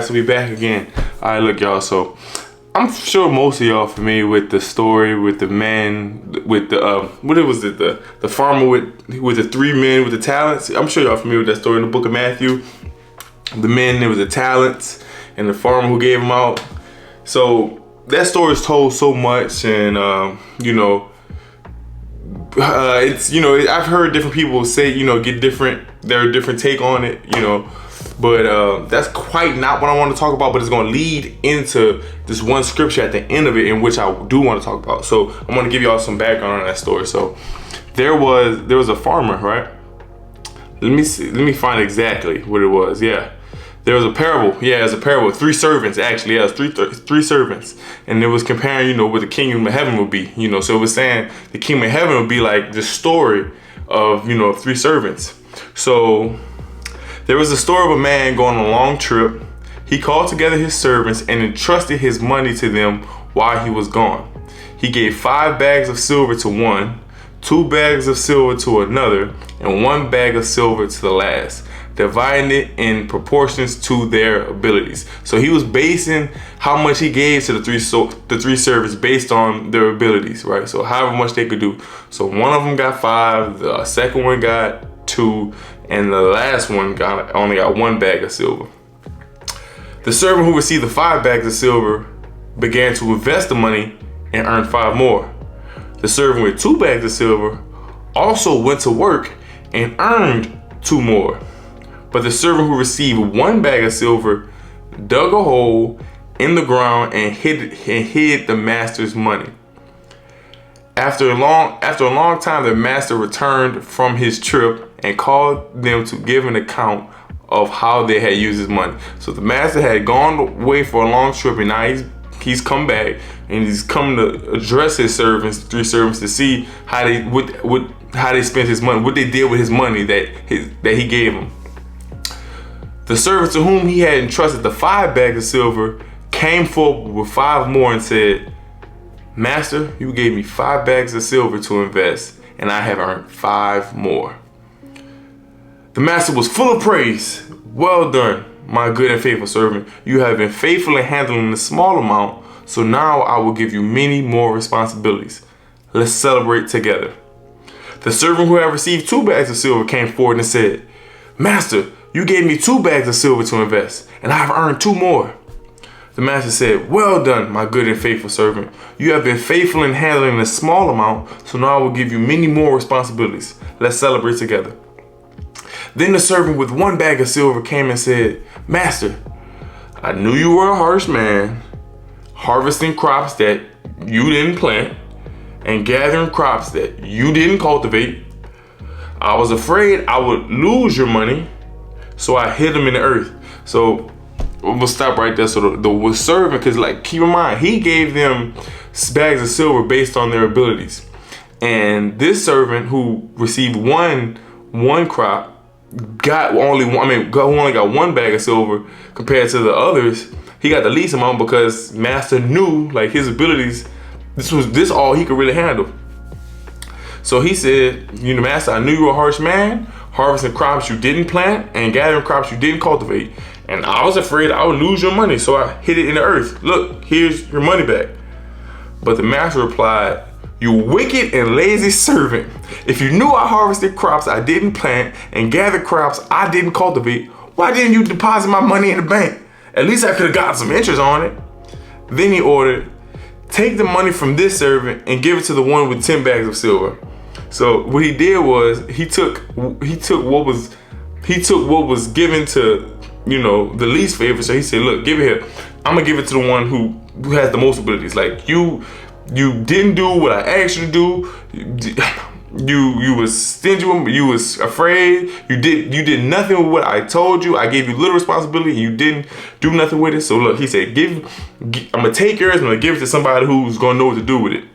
so we back again. All right, look, y'all. So I'm sure most of y'all familiar with the story with the man with the what was it, the farmer with the 3 men with the talents. I'm sure y'all familiar with that story in the book of Matthew. The men, there was the talents, and the farmer who gave them out. So that story is told so much, and it's I've heard different people say get their different take on it, but that's quite not what I want to talk about. But it's going to lead into this one scripture at the end of it, in which I do want to talk about. So I'm going to give y'all some background on that story. So there was a farmer, right? Let me find exactly what it was. Yeah. There was a parable. Yeah, it was a parable. 3 servants, actually. Yeah, it was three servants. And it was comparing, what the kingdom of heaven would be. So it was saying the kingdom of heaven would be like the story of, 3 servants. So there was a story of a man going on a long trip. He called together his servants and entrusted his money to them while he was gone. He gave 5 bags of silver to one, 2 bags of silver to another, and 1 bag of silver to the last, dividing it in proportions to their abilities. So he was basing how much he gave to the three servants based on their abilities, right? So however much they could do. So one of them got 5, the second one got 2, and the last one only got 1 bag of silver. The servant who received the 5 bags of silver began to invest the money and earned 5 more. The servant with 2 bags of silver also went to work and earned 2 more. But the servant who received 1 bag of silver dug a hole in the ground and hid the master's money. After a long time, the master returned from his trip and called them to give an account of how they had used his money. So the master had gone away for a long trip, and now he's come back, and he's come to address his 3 servants to see how they spent his money, what they did with his money that he gave them. The servant to whom he had entrusted the 5 bags of silver came forward with 5 more and said, "Master, you gave me 5 bags of silver to invest, and I have earned 5 more." The master was full of praise. "Well done, my good and faithful servant. You have been faithful in handling a small amount, so now I will give you many more responsibilities. Let's celebrate together." The servant who had received 2 bags of silver came forward and said, "Master, you gave me 2 bags of silver to invest, and I have earned 2 more." The master said, "Well done, my good and faithful servant. You have been faithful in handling a small amount, so now I will give you many more responsibilities. Let's celebrate together." Then the servant with 1 bag of silver came and said, "Master, I knew you were a harsh man, harvesting crops that you didn't plant and gathering crops that you didn't cultivate. I was afraid I would lose your money, so I hid them in the earth." So we'll stop right there. So the servant, because keep in mind, he gave them bags of silver based on their abilities. And this servant who received one crop only got 1 bag of silver compared to the others. He got the least amount because master knew his abilities. This all he could really handle. So he said, "Master, I knew you were a harsh man, harvesting crops you didn't plant and gathering crops you didn't cultivate. And I was afraid I would lose your money, so I hid it in the earth. Look, here's your money back." But the master replied, "You wicked and lazy servant. If you knew I harvested crops I didn't plant and gathered crops I didn't cultivate, why didn't you deposit my money in the bank? At least I could have gotten some interest on it." Then he ordered, "Take the money from this servant and give it to the one with 10 bags of silver." So what he did was he took what was given to the least favorite. So he said, "Look, give it here. I'm gonna give it to the one who has the most abilities. You didn't do what I asked you to do. You was stingy. You was afraid. You did nothing with what I told you. I gave you little responsibility, and you didn't do nothing with it. So look," he said, I'm gonna take yours. I'm gonna give it to somebody who's gonna know what to do with it."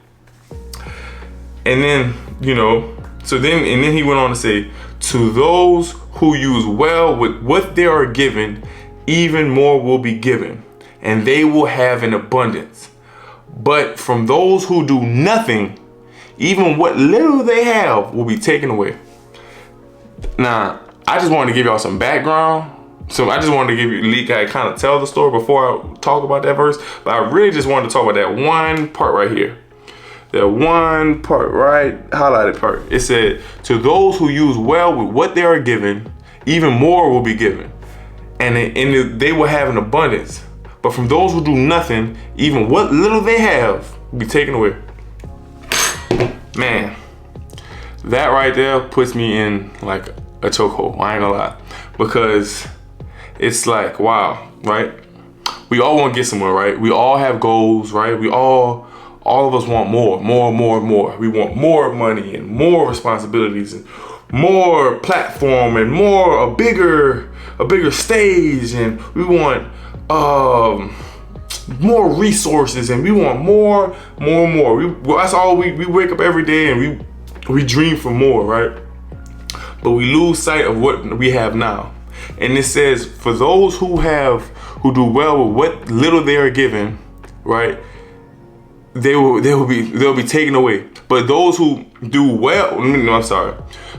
And then then he went on to say, "To those who use well with what they are given, even more will be given, and they will have an abundance. But from those who do nothing, even what little they have will be taken away." Now, I just wanted to give y'all some background So I just wanted to give you, kind of tell the story before I talk about that verse. But I really just wanted to talk about that one part right here. That one part, right? Highlighted part. It said, to those who use well with what they are given, even more will be given. And they will have an abundance. But from those who do nothing, even what little they have will be taken away. Man, that right there puts me in like a chokehold. I ain't gonna lie. Because it's like, wow, right? We all want to get somewhere, right? We all have goals, right? All of us want more. We want more money and more responsibilities and more platform and a bigger stage, and we want more resources, and we want more. That's all we wake up every day and we dream for more, right? But we lose sight of what we have now. And it says, for those who do well with what little they are given, right? They'll be taken away. But those who do well,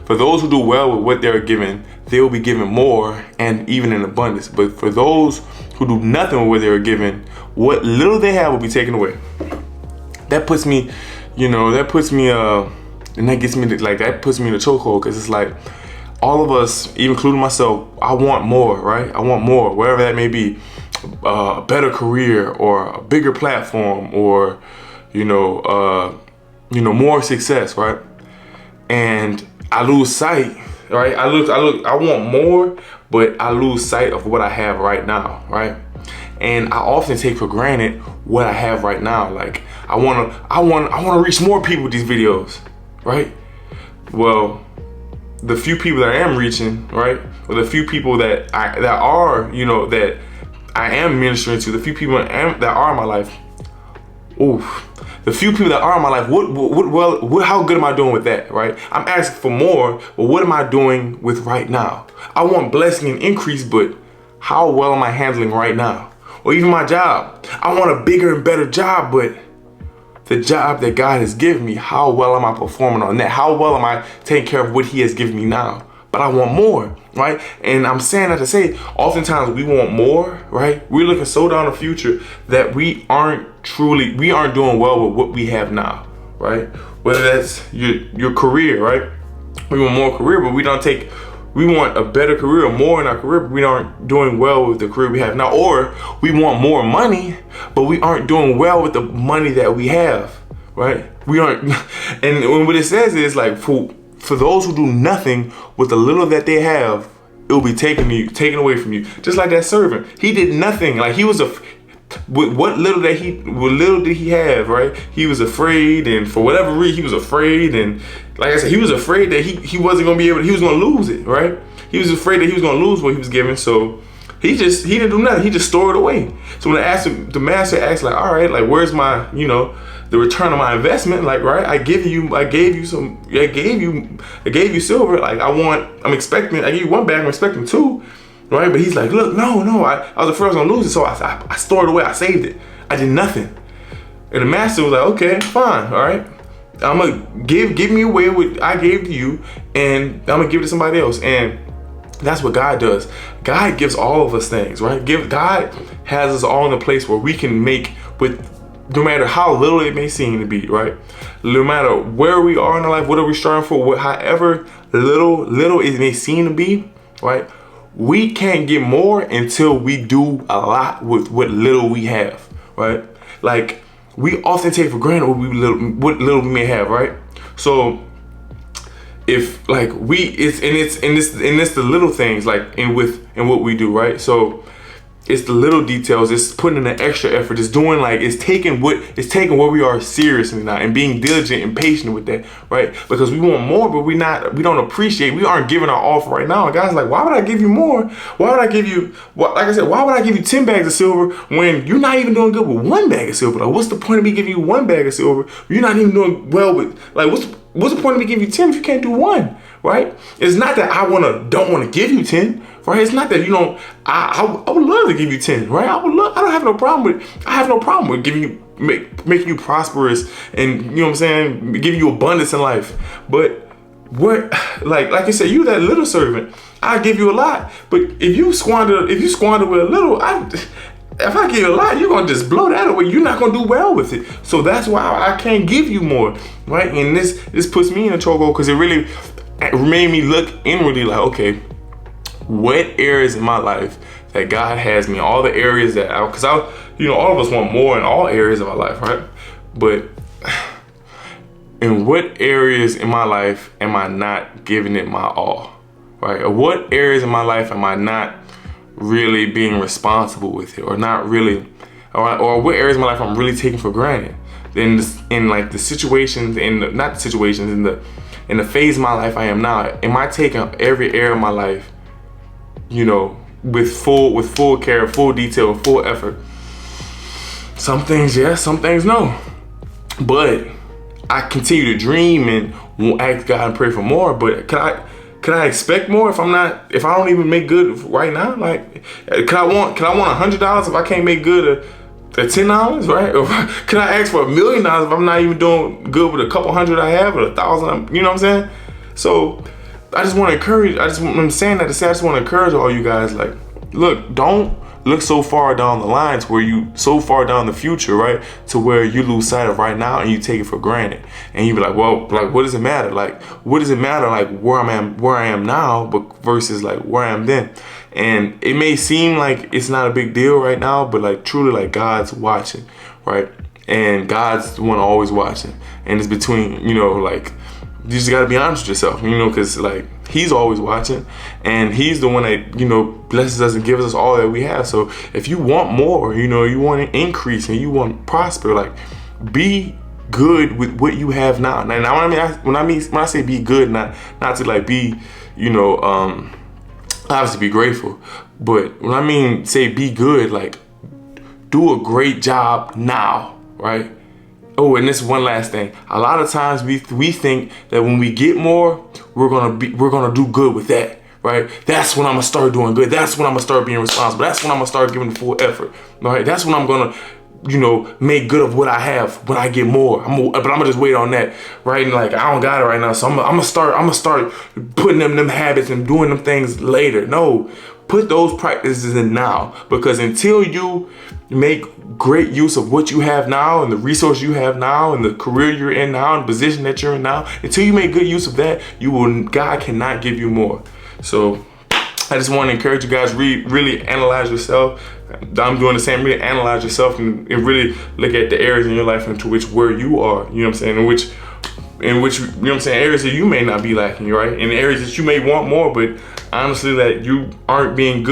for those who do well with what they're given, they will be given more and even in abundance. But for those who do nothing with what they're given, what little they have will be taken away. That puts me, and that gets me that puts me in a chokehold, because it's like, all of us, even including myself, I want more, right? I want more, wherever that may be, a better career or a bigger platform, or more success, right? And I lose sight, right? I want more, but I lose sight of what I have right now, right? And I often take for granted what I have right now. Like I want to reach more people with these videos, right? Well, the few people that I am reaching, right? Or the few people that I am ministering to, the few people that are in my life. The few people that are in my life, how good am I doing with that, right? I'm asking for more, but what am I doing with right now? I want blessing and increase, but how well am I handling right now? Or even my job. I want a bigger and better job, but the job that God has given me, how well am I performing on that? How well am I taking care of what He has given me now? But I want more, right? And I'm saying that to say, oftentimes we want more, right? We're looking so down the future that we aren't doing well with what we have now, right? Whether that's your career, right? We want more career, but we want a better career or more in our career, but we aren't doing well with the career we have now. Or we want more money, but we aren't doing well with the money that we have, right? We aren't, and what it says is like, for those who do nothing with the little that they have, it will be taken away from you. Just like that servant, he did nothing. Like what little did he have, right? He was afraid, and for whatever reason, he was afraid, and like I said, he was afraid that he wasn't gonna be able. He was gonna lose it, right? He was afraid that he was gonna lose what he was given, so he didn't do nothing. He just stored it away. So when the master asked, like, all right, like, where's my, the return on my investment? Like, right, I gave you silver. Like, I gave you one bag, I'm expecting two. Right, but he's like, look, no, I was afraid I was gonna lose it, so I stored it away, I saved it. I did nothing. And the master was like, okay, fine, all right. I'm gonna give me away what I gave to you, and I'm gonna give it to somebody else. And that's what God does. God gives all of us things, right? God has us all in a place where we can make with, no matter how little it may seem to be, right? No matter where we are in our life, what are we striving for, however little it may seem to be, right? We can't get more until we do a lot with what little we have, right? Like, we often take for granted what little we may have, right? So if like it's the little things, like in what we do, right? So it's the little details, it's putting in an extra effort, it's doing it's taking what we are seriously now and being diligent and patient with that, right? Because we want more, but we don't appreciate, we aren't giving our offer right now. And God's like, why would I give you more? Why would I give you, like I said, why would I give you 10 bags of silver when you're not even doing good with one bag of silver? Like, what's the point of me giving you one bag of silver? You're not even doing well with, like, what's the point of me giving you 10 if you can't do one, right? It's not that I don't want to give you 10. Right? It's not that I would love to give you 10, right? I have no problem with giving you, making you prosperous and, giving you abundance in life. But what, like I said, you that little servant, I give you a lot. But if you squander with a little, if I give you a lot, you're gonna just blow that away. You're not gonna do well with it. So that's why I can't give you more, right? And this puts me in a chokehold because it really made me look inwardly like, okay, what areas in my life that God has me, all the areas that because all of us want more in all areas of our life, right? But in what areas in my life am I not giving it my all, right? Or what areas in my life am I not really being responsible with it, or not really, or what areas of my life I'm really taking for granted? In like the situations, not the situations, in the phase of my life I am now, am I taking every area of my life, with full care, full detail, full effort? Some things yes, some things no. But I continue to dream and ask God and pray for more. But can I expect more if I don't even make good right now? Like, can I want $100 if I can't make good at $10, right? Or can I ask for $1 million if I'm not even doing good with a couple hundred I have, or 1,000? You know what I'm saying? So I just want to encourage. I'm saying that to say I just want to encourage all you guys. Like, look, don't look so far down the line to where you so far down the future, right? To where you lose sight of right now and you take it for granted. And you be like, well, like, what does it matter? Like, what does it matter? Like where I am now, but versus like where I am then. And it may seem like it's not a big deal right now, but like truly, like God's watching, right? And God's the one always watching. And it's between, like, you just gotta be honest with yourself, because like He's always watching, and He's the one that blesses us and gives us all that we have. So if you want more, you want an increase and you want to prosper, like, be good with what you have now. Now when I say be good, not to like be, obviously be grateful, but when I mean say be good, like do a great job now, right? Oh, and this one last thing. A lot of times we think that when we get more, we're gonna do good with that, right? That's when I'm gonna start doing good. That's when I'm gonna start being responsible. That's when I'm gonna start giving full effort, right? That's when I'm gonna, make good of what I have when I get more. But I'm gonna just wait on that, right? And like, I don't got it right now, so I'm gonna start putting them habits and doing them things later. No, put those practices in now, because until you make great use of what you have now and the resource you have now and the career you're in now and the position that you're in now, until you make good use of that, God cannot give you more. So I just want to encourage you guys, really analyze yourself. I'm doing the same. Really analyze yourself and really look at the areas in your life into where you are, you know what I'm saying, in which areas that you may not be lacking, right? In areas that you may want more, but honestly that you aren't being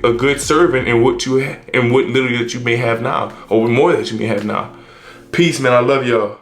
a good servant in what literally that you may have now, or more that you may have now. Peace, man. I love y'all.